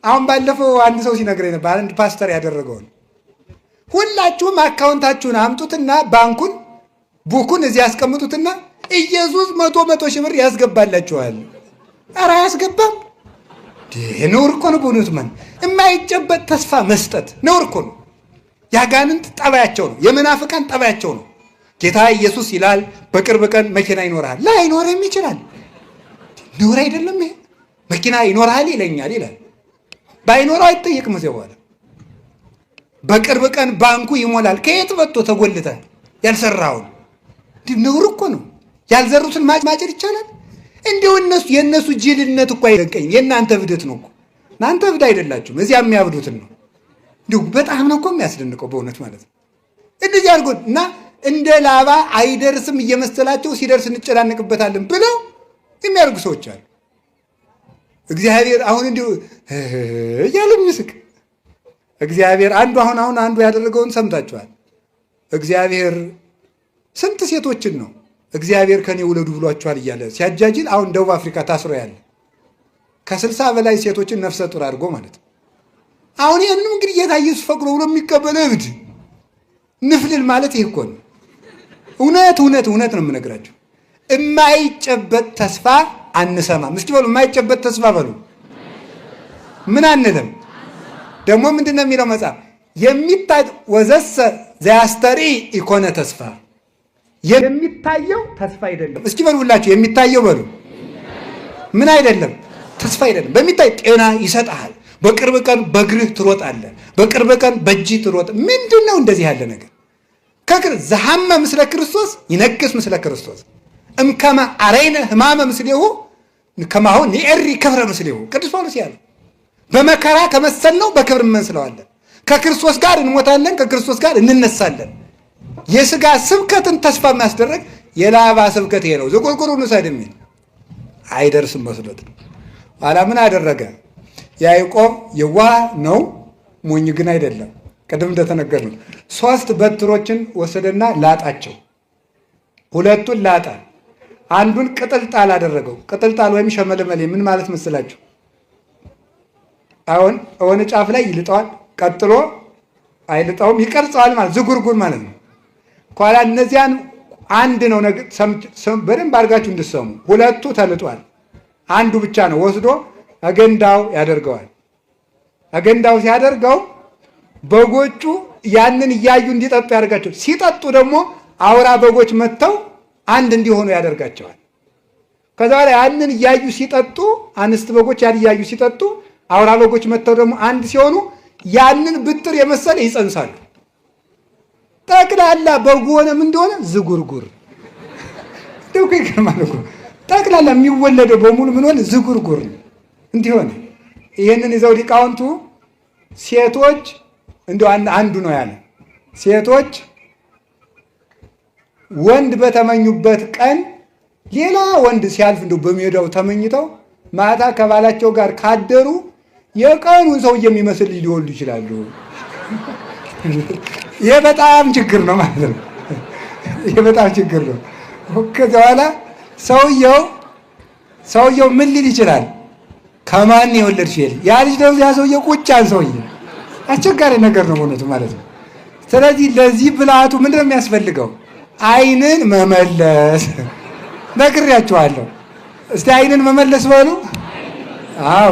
አሁን ባለፈው አንድ ሰው ሲነግረኝ ነበር፣ አንድ ፓስተር ያደረገውን ሁላችሁም አካውንታችሁን አምጡትና ባንኩን ቡኩን እዚህ ያስቀምጡትና ኢየሱስ መቶ ሺህ ብር ያስገባላችኋል። ኧረ አያስገባም። ነውር እኮ ነው። በእውነቱ የማይጨበጥ ተስፋ መስጠት ነውር እኮ ነው። ያጋንንት ጠባያቸው ነው። የመናፍቃን ጠባያቸው ነው። ጌታ ኢየሱስ ይላል በቅርብ ቀን መኪና ይኖርሃል። ላይኖርም ይችላል። ነውር አይደለም ይሄ? መኪና ይኖርሃል ይለኛል ይላል። ባይኖረው አይጠየቅም። እዚያ በኋላ በቅርብ ቀን ባንኩ ይሞላል። ከየት መጥቶ ተጎልተህ ያልሰራውን? ነውር እኮ ነው። ያልዘሩትን ማጨድ ይቻላል? እንዲሁ የእነሱ ጅልነት እኮ አይደንቀኝም። የእናንተ እብደት ነው እኮ። እናንተ እብድ አይደላችሁም። እዚያ የሚያብዱትን ነው። እንዲሁ በጣም ነው እኮ የሚያስደንቀው በእውነት ማለት ነው። እንደዚህ አድርጎ እና እንደ ላባ አይደርስም እየመሰላቸው ሲደርስ እንጨናነቅበታለን ብለው የሚያደርጉ ሰዎች አሉ። እግዚአብሔር አሁን እንዲሁ እያለ የሚስቅ እግዚአብሔር አንዱ ያደረገውን ሰምታችኋል። እግዚአብሔር ስንት ሴቶችን ነው እግዚአብሔር ከኔ ውለዱ ብሏቸዋል እያለ ሲያጃጅል፣ አሁን ደቡብ አፍሪካ ታስሮ ያለ ከ60 በላይ ሴቶችን ነፍሰ ጡር አድርጎ ማለት ነው። አሁን ይህንንም እንግዲህ ጌታ ኢየሱስ ፈቅዶ ብሎ የሚቀበለ እብድ ንፍልል ማለት ይህ እኮ ነው። እውነት ነው የምነግራቸው። የማይጨበጥ ተስፋ አንሰማም። እስኪ በሉ የማይጨበጥ ተስፋ በሉ። ምን አንልም። ደግሞ ምንድን ነው የሚለው መጽሐፍ? የሚታይ ወዘሰ ዘያስተሪ ኢኮነ ተስፋ፣ የሚታየው ተስፋ አይደለም። እስኪ በሉ ሁላችሁ የሚታየው በሉ። ምን አይደለም? ተስፋ አይደለም። በሚታይ ጤና ይሰጥሃል። በቅርብ ቀን በእግርህ ትሮጣለህ። በቅርብ ቀን በእጅህ ትሮጥ። ምንድን ነው እንደዚህ ያለ ነገር? ዘሐመ ምስለ ክርስቶስ ይነግስ ምስለ ክርስቶስ እምከመ አረይነ ሕማመ ምስሌሁ ከማሁ ንኤሪ ክብረ ምስሌሁ። ቅዱስ ጳውሎስ ያለው በመከራ ከመሰልነው በክብር እንመስለዋለን። ከክርስቶስ ጋር እንሞታለን፣ ከክርስቶስ ጋር እንነሳለን። የሥጋ ስብከትን ተስፋ የሚያስደረግ የላባ ስብከት ይሄ ነው። ዝቁርቁሩን ውሰድ የሚል አይደርስም መስሎት ነው። ኋላ ምን አደረገ? ያዕቆብ የዋህ ነው፣ ሞኝ ግን አይደለም። ቅድም እንደተነገር ነው። 3 በትሮችን ወሰደና ላጣቸው። 2ቱን ላጣ፣ አንዱን ቅጥልጣል አደረገው። ቅጥልጣል ወይም ሸመለመሌ ምን ማለት መስላችሁ? አሁን የሆነ ጫፍ ላይ ይልጠዋል፣ ቀጥሎ አይልጠውም፣ ይቀርጸዋል ማለት ዝጉርጉር ማለት ነው። ኋላ እነዚያን አንድ ነው በደንብ አድርጋችሁ እንድሰሙ። 2ቱ ተልጧል፣ አንዱ ብቻ ነው ወስዶ አገንዳው ያደርገዋል። አገንዳው ሲያደርገው በጎቹ ያንን እያዩ እንዲጠጡ ያደርጋቸው። ሲጠጡ ደግሞ አውራ በጎች መጥተው አንድ እንዲሆኑ ያደርጋቸዋል። ከዛ በኋላ ያንን እያዩ ሲጠጡ፣ አንስት በጎች ያን እያዩ ሲጠጡ፣ አውራ በጎች መጥተው ደግሞ አንድ ሲሆኑ ያንን ብጥር የመሰለ ይጸንሳሉ። ጠቅላላ በጉ ሆነ ምን እንደሆነ ዝጉርጉር። ደውኩ ይገርማል እኮ ጠቅላላ የሚወለደው በሙሉ ምን ሆነ? ዝጉርጉር እንዲሆነ። ይህንን ይዘው ሊቃውንቱ ሴቶች እንደው አንዱ ነው ያለ፣ ሴቶች ወንድ በተመኙበት ቀን ሌላ ወንድ ሲያልፍ እንደው በሜዳው ተመኝተው ማታ ከባላቸው ጋር ካደሩ የቀኑን ሰው የሚመስል ሊወልዱ ይችላሉ። ይሄ በጣም ችግር ነው ማለት ነው። ይሄ በጣም ችግር ነው። ከዛ በኋላ ሰውየው ምን ሊል ይችላል? ከማን የወለድሽ ይል ያ ልጅ ደግሞ ያ ሰውየው ቁጫን ሰውዬ አስቸጋሪ ነገር ነው እውነቱ ማለት ነው። ስለዚህ ለዚህ ብልሃቱ ምንድን ነው የሚያስፈልገው? ዓይንን መመለስ። ነግሬያችኋለሁ። እስቲ ዓይንን መመለስ በሉ። አዎ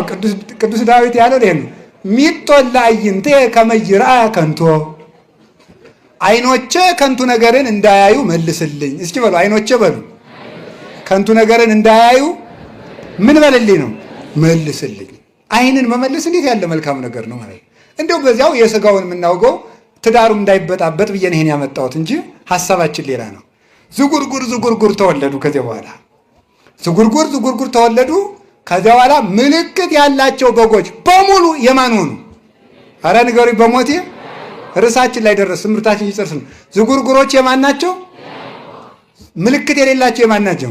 ቅዱስ ዳዊት ያለው ይሄ ነው። ሚጦላ አይንቴ ከመይራ ከንቶ፣ ዓይኖቼ ከንቱ ነገርን እንዳያዩ መልስልኝ። እስኪ በሉ ዓይኖቼ በሉ ከንቱ ነገርን እንዳያዩ ምን በልልኝ ነው? መልስልኝ። ዓይንን መመለስ እንዴት ያለ መልካም ነገር ነው ማለት ነው። እንደው በዚያው የሥጋውን የምናውገው ትዳሩም እንዳይበጣበጥ ብዬ ነው ይሄን ያመጣሁት እንጂ ሐሳባችን ሌላ ነው። ዝጉርጉር ተወለዱ። ከዚያ በኋላ ዝጉርጉር ተወለዱ። ከዚያ በኋላ ምልክት ያላቸው በጎች በሙሉ የማን ሆኑ? አረ ንገሩኝ በሞቴ ርዕሳችን ላይ ደረስ። ትምህርታችን ይጨርስ ነው። ዝጉርጉሮች የማን ናቸው? ምልክት የሌላቸው የማን ናቸው?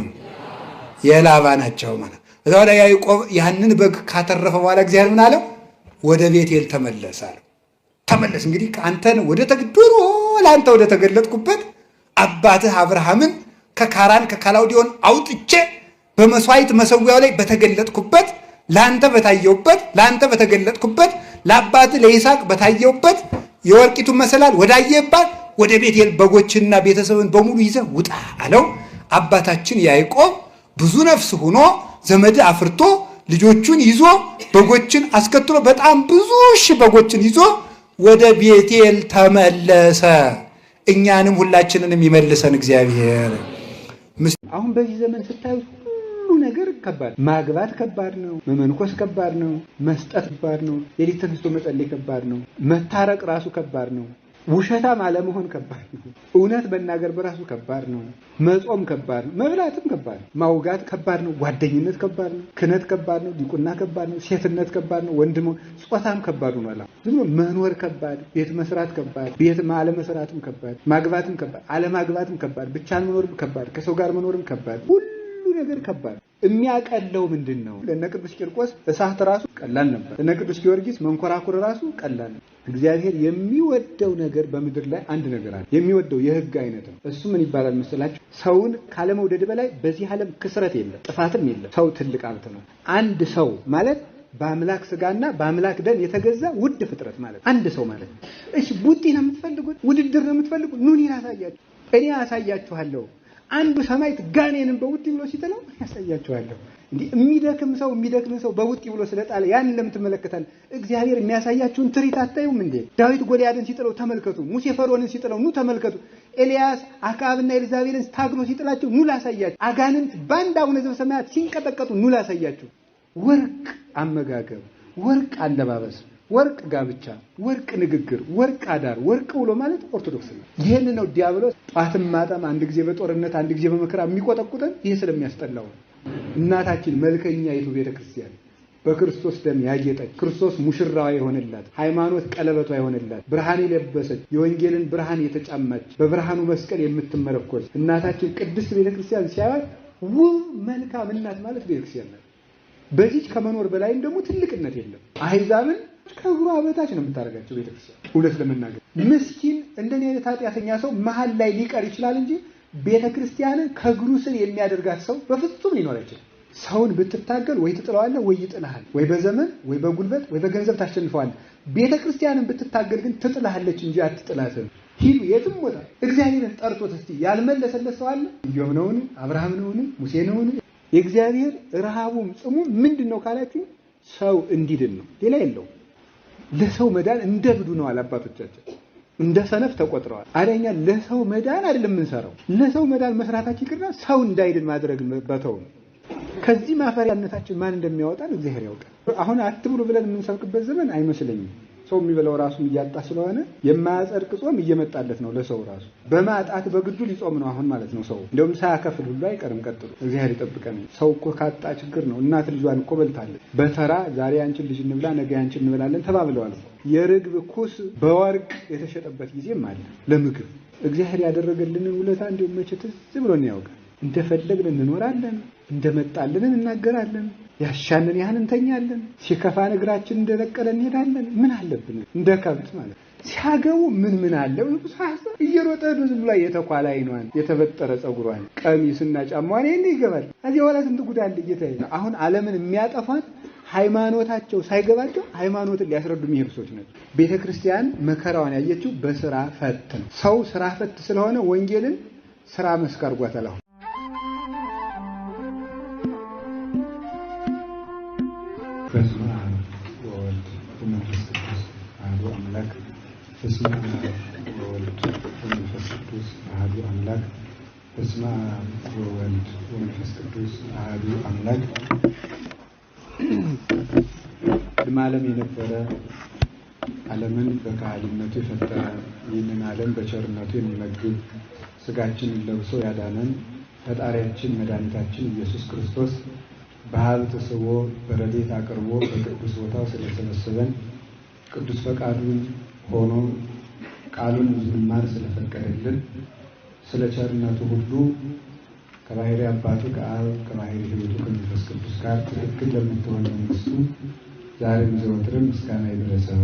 የላባ ናቸው ማለት። ከዛ በኋላ ያዕቆብ ያንን በግ ካተረፈ በኋላ እግዚአብሔር ምን አለው? ወደ ቤቴል ተመለስ አለው። ተመለስ እንግዲህ አንተን ወደ ተግድሮ ለአንተ ወደ ተገለጥኩበት አባትህ አብርሃምን ከካራን ከካላውዲዮን አውጥቼ በመስዋዕት መሰዊያው ላይ በተገለጥኩበት ላንተ በታየውበት ላንተ በተገለጥኩበት ለአባት ለይስሐቅ በታየውበት የወርቂቱን መሰላል ወዳየባት ወደ ቤቴል በጎችና ቤተሰብን በሙሉ ይዘህ ውጣ አለው። አባታችን ያዕቆብ ብዙ ነፍስ ሆኖ ዘመድ አፍርቶ ልጆቹን ይዞ በጎችን አስከትሎ በጣም ብዙ ሺህ በጎችን ይዞ ወደ ቤቴል ተመለሰ። እኛንም ሁላችንንም ይመልሰን እግዚአብሔር። አሁን በዚህ ዘመን ስታዩት ሁሉ ነገር ከባድ፣ ማግባት ከባድ ነው፣ መመንኮስ ከባድ ነው፣ መስጠት ከባድ ነው፣ ሌሊት ተነስቶ መጸለይ ከባድ ነው፣ መታረቅ ራሱ ከባድ ነው፣ ውሸታም አለመሆን ከባድ ነው፣ እውነት መናገር በራሱ ከባድ ነው፣ መጾም ከባድ ነው፣ መብላትም ከባድ ነው፣ ማውጋት ከባድ ነው፣ ጓደኝነት ከባድ ነው፣ ክህነት ከባድ ነው፣ ዲቁና ከባድ ነው፣ ሴትነት ከባድ ነው፣ ወንድም ጾታም ከባድ ነው። ዝም ብሎ መኖር ከባድ፣ ቤት መስራት ከባድ፣ ቤት አለመስራትም ከባድ፣ ማግባትም ከባድ፣ አለማግባትም ከባድ፣ ብቻን መኖርም ከባድ፣ ከሰው ጋር መኖርም ከባድ፣ ሁሉ ነገር ከባድ። የሚያቀለው ምንድነው? ለነ ቅዱስ ቂርቆስ እሳት ራሱ ቀላል ነበር። ለነ ቅዱስ ጊዮርጊስ መንኮራኩር ራሱ ቀላል ነው። እግዚአብሔር የሚወደው ነገር በምድር ላይ አንድ ነገር አለ። የሚወደው የሕግ አይነት ነው። እሱ ምን ይባላል መሰላችሁ? ሰውን ካለመውደድ በላይ በዚህ ዓለም ክስረት የለም፣ ጥፋትም የለም። ሰው ትልቅ ሀብት ነው። አንድ ሰው ማለት በአምላክ ስጋና በአምላክ ደም የተገዛ ውድ ፍጥረት ማለት አንድ ሰው ማለት። እሺ ቡጢ ነው የምትፈልጉት? ውድድር ነው የምትፈልጉት? ኑን ያሳያችሁ፣ እኔ ያሳያችኋለሁ። አንዱ ሰማይት ጋኔንን በውጢ ብሎ ሲጥለው ያሳያችኋለሁ። እንዴ የሚደክም ሰው በውጢ ብሎ ስለጣለ ያን ለምትመለከታል እግዚአብሔር የሚያሳያችሁን ትሪት አታዩም እንዴ? ዳዊት ጎልያድን ሲጥለው ተመልከቱ። ሙሴ ፈርዖንን ሲጥለው ኑ ተመልከቱ። ኤልያስ አክዓብና ኤልዛቤልን ታግሎ ሲጥላቸው ኑ ላሳያችሁ። አጋንንት ባንድ አቡነ ዘበሰማያት ሲንቀጠቀጡ ኑ ላሳያችሁ። ወርቅ አመጋገብ፣ ወርቅ አለባበስ፣ ወርቅ ጋብቻ፣ ወርቅ ንግግር፣ ወርቅ አዳር፣ ወርቅ ውሎ ማለት ኦርቶዶክስ ነው። ይሄን ነው ዲያብሎስ ጧትም ማታም አንድ ጊዜ በጦርነት አንድ ጊዜ በመከራ የሚቆጠቁጠን ይሄ ስለሚያስጠላው። እናታችን መልከኛይቱ ቤተክርስቲያን በክርስቶስ ደም ያጌጠች፣ ክርስቶስ ሙሽራዋ የሆነላት፣ ሃይማኖት ቀለበቷ የሆነላት፣ ብርሃን የለበሰች፣ የወንጌልን ብርሃን የተጫማች፣ በብርሃኑ መስቀል የምትመረኮዝ እናታችን ቅድስት ቤተክርስቲያን ሲያዩት ውብ መልካም እናት ማለት ቤተክርስቲያን ናት። በዚህ ከመኖር በላይም ደግሞ ትልቅነት የለም። አህዛብን ከእግሯ በታች ነው የምታደርጋቸው ቤተክርስቲያን። እውነት ለመናገር ምስኪን እንደኔ አይነት ኃጢአተኛ ሰው መሀል ላይ ሊቀር ይችላል እንጂ ቤተክርስቲያንን ከእግሩ ስር የሚያደርጋት ሰው በፍጹም ሊኖር አይችልም። ሰውን ብትታገል ወይ ትጥለዋለህ ወይ ይጥልሃል፣ ወይ በዘመን ወይ በጉልበት ወይ በገንዘብ ታሸንፈዋለህ። ቤተክርስቲያንን ብትታገል ግን ትጥልሃለች እንጂ አትጥላትም። ሂዱ የትም ቦታ እግዚአብሔርን ጠርቶት እስቲ ያልመለሰለት ሰው አለ? ኢዮብ ነውን? አብርሃም ነውን? ሙሴ ነውን? የእግዚአብሔር ረሃቡም ጽሙም ምንድነው ካላችሁ ሰው እንዲድን ነው፣ ሌላ የለው። ለሰው መዳን እንደ ብዱ ነው አባቶቻችን፣ እንደ ሰነፍ ተቆጥረዋል። አዳኛ ለሰው መዳን አይደለም የምንሰራው፣ ለሰው መዳን መስራታችን ይቅርና ሰው እንዳይድን ማድረግ በተው ነው። ከዚህ ማፈሪያነታችን ማን እንደሚያወጣን እግዚአብሔር ያውቃል። አሁን አትብሉ ብለን የምንሰብክበት ዘመን አይመስለኝም። ሰው የሚበላው ራሱን እያጣ ስለሆነ የማያጸድቅ ጾም እየመጣለት ነው ለሰው ራሱ በማጣት በግዱ ሊጾም ነው አሁን ማለት ነው። ሰው እንደውም ሳያከፍል ሁሉ አይቀርም ቀጥሎ። እግዚአብሔር ይጠብቀን። ሰው እኮ ካጣ ችግር ነው። እናት ልጇን እኮ በልታለች በተራ ዛሬ አንቺን ልጅ እንብላ ነገ አንቺን እንበላለን ተባብለዋል። የርግብ ኩስ በወርቅ የተሸጠበት ጊዜም አለ ለምግብ። እግዚአብሔር ያደረገልንን ውለታ እንደው መቼ ትዝ ብሎን ያውቃል። እንደፈለግን እንኖራለን፣ እንደመጣልን እናገራለን፣ ያሻንን ያህል እንተኛለን፣ ሲከፋን እግራችን እንደለቀለ እንሄዳለን። ምን አለብን? እንደ ከብት ማለት ሲያገቡ ምን አለው? እየሮጠ ዝም ብላ የተኳላ አይኗን የተበጠረ ጸጉሯን ቀሚስና ጫማዋን ይገባል። እዚህ ወላ ስንት ጉዳይ ጌታዬ። አሁን ዓለምን የሚያጠፋት ሃይማኖታቸው ሳይገባቸው ሃይማኖትን ሊያስረዱ የሚሄዱ ሰዎች ናቸው። ቤተክርስቲያን መከራዋን ያየችው በስራ ፈት ነው። ሰው ስራ ፈት ስለሆነ ወንጌልን ስራ መስክ አድርጓታል። በስመ አብ ወወልድ ወመንፈስ ቅዱስ አሐዱ አምላክ። በስመ አብ ወወልድ ወመንፈስ ቅዱስ አሐዱ አምላክ። በስመ አብ ወወልድ ወመንፈስ ቅዱስ አሐዱ አምላክ። ቅድመ ዓለም የነበረ ዓለምን በካህሊነቱ የፈጠረ ይህንን ዓለም በቸርነቱ የሚመግብ ስጋችንን ለብሶ ያዳነን ፈጣሪያችን መድኃኒታችን ኢየሱስ ክርስቶስ በሀብት ስቦ በረድኤት አቅርቦ በቅዱስ ቦታው ስለሰበሰበን ቅዱስ ፈቃዱን ሆኖ ቃሉን እንድንማር ስለፈቀደልን ስለ ቸርነቱ ሁሉ ከባሕርይ አባቱ ከአብ ከባሕርይ ሕይወቱ ከመንፈስ ቅዱስ ጋር ትክክል ለምትሆን መንግስቱ ዛሬም ዘወትርም ምስጋና ይድረሰው።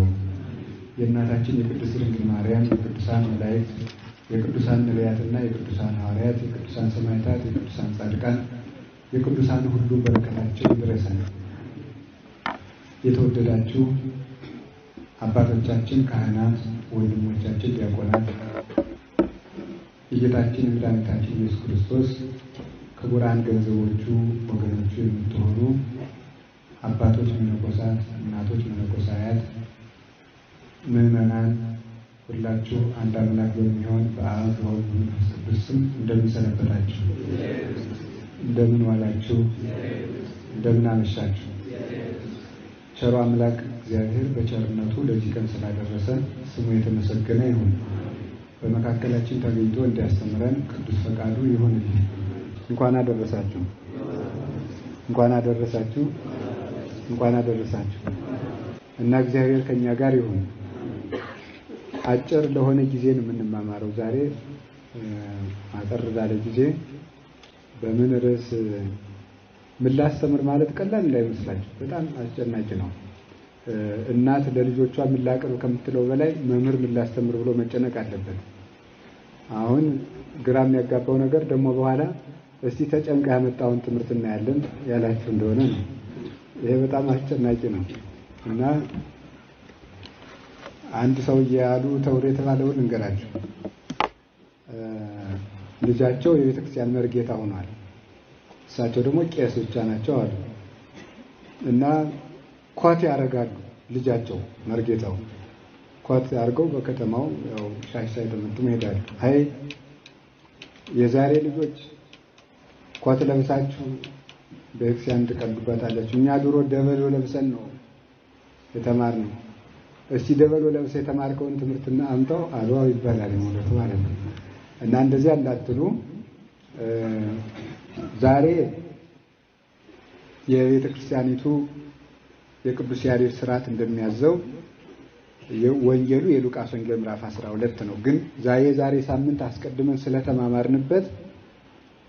የእናታችን የቅድስት ድንግል ማርያም የቅዱሳን መላእክት የቅዱሳን ነቢያትና የቅዱሳን ሐዋርያት የቅዱሳን ሰማዕታት የቅዱሳን ጻድቃን የቅዱሳን ሁሉ በረከታቸው ይድረሰን። የተወደዳችሁ አባቶቻችን ካህናት፣ ወንድሞቻችን ዲያቆናት፣ የጌታችን የመድኃኒታችን ኢየሱስ ክርስቶስ ክቡራን ገንዘቦቹ ወገኖቹ የምትሆኑ አባቶች መነኮሳት፣ እናቶች መነኮሳያት፣ ምዕመናን ሁላችሁ አንድ አምላክ በሚሆን በአብ በወልድ በመንፈስ ቅዱስ ስም እንደምን ሰነበታችሁ? እንደምን ዋላችሁ? እንደምን አመሻችሁ? ቸሩ አምላክ እግዚአብሔር በቸርነቱ ለዚህ ቀን ስላደረሰን ስሙ የተመሰገነ ይሁን። በመካከላችን ተገኝቶ እንዲያስተምረን ቅዱስ ፈቃዱ ይሁንልን። እንኳን አደረሳችሁ። እንኳን አደረሳችሁ። እንኳን አደረሳችሁ እና እግዚአብሔር ከኛ ጋር ይሁን። አጭር ለሆነ ጊዜ ነው የምንማማረው ዛሬ። አጠር ላለ ጊዜ በምን ርዕስ ምን ላስተምር ማለት ቀላል እንዳይመስላችሁ በጣም አስጨናቂ ነው። እናት ለልጆቿ ምን ላቅርብ ከምትለው በላይ መምህር ምን ላስተምር ብሎ መጨነቅ አለበት። አሁን ግራ የሚያጋባው ነገር ደግሞ በኋላ እስቲ ተጨንቃ ያመጣውን ትምህርት እናያለን ያላችሁ እንደሆነ ነው። ይሄ በጣም አስጨናቂ ነው እና አንድ ሰውዬ ያሉ ተውሮ የተባለውን እንገራችሁ። ልጃቸው የቤተክርስቲያን መርጌታ ሆኗል። እሳቸው ደግሞ ቄስ ብቻ ናቸው አሉ እና ኮት ያደርጋሉ። ልጃቸው መርጌታው ኮት አድርገው በከተማው ያው ሻሽ ሳይጠመጡ ይሄዳሉ። አይ የዛሬ ልጆች ኮት ለብሳችሁ በቤተክርስቲያን ትቀልዱባታላችሁ። እኛ ድሮ ደበሎ ለብሰን ነው የተማርነው። እስቲ ደበሎ ለብሰህ የተማርከውን ትምህርትና አምጣው አልዋው ይባላል ማለት ነው። እና እንደዚህ እንዳትሉ ዛሬ የቤተ ክርስቲያኒቱ የቅዱስ ያሬድ ሥርዓት እንደሚያዘው ወንጌሉ የሉቃስ ወንጌል ምዕራፍ 12 ነው። ግን ዛሬ ሳምንት አስቀድመን ስለተማማርንበት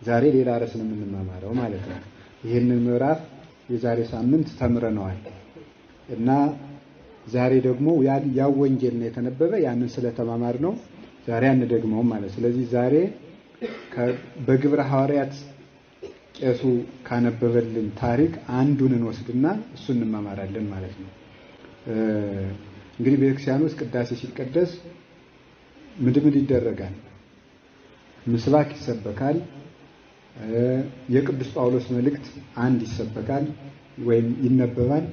ዛሬ ሌላ ርዕስ ነው የምንማማረው ማለት ነው። ይህንን ምዕራፍ የዛሬ ሳምንት ተምረነዋል እና ዛሬ ደግሞ ያው ወንጌል ነው የተነበበ። ያንን ስለተማማር ነው ዛሬ አንደግመውም ማለት። ስለዚህ ዛሬ በግብረ ሐዋርያት ቄሱ ካነበበልን ታሪክ አንዱን እንወስድና እሱን እንማማራለን ማለት ነው። እንግዲህ በቤተክርስቲያን ውስጥ ቅዳሴ ሲቀደስ ምድምድ ይደረጋል፣ ምስባክ ይሰበካል፣ የቅዱስ ጳውሎስ መልእክት አንድ ይሰበካል ወይም ይነበባል፣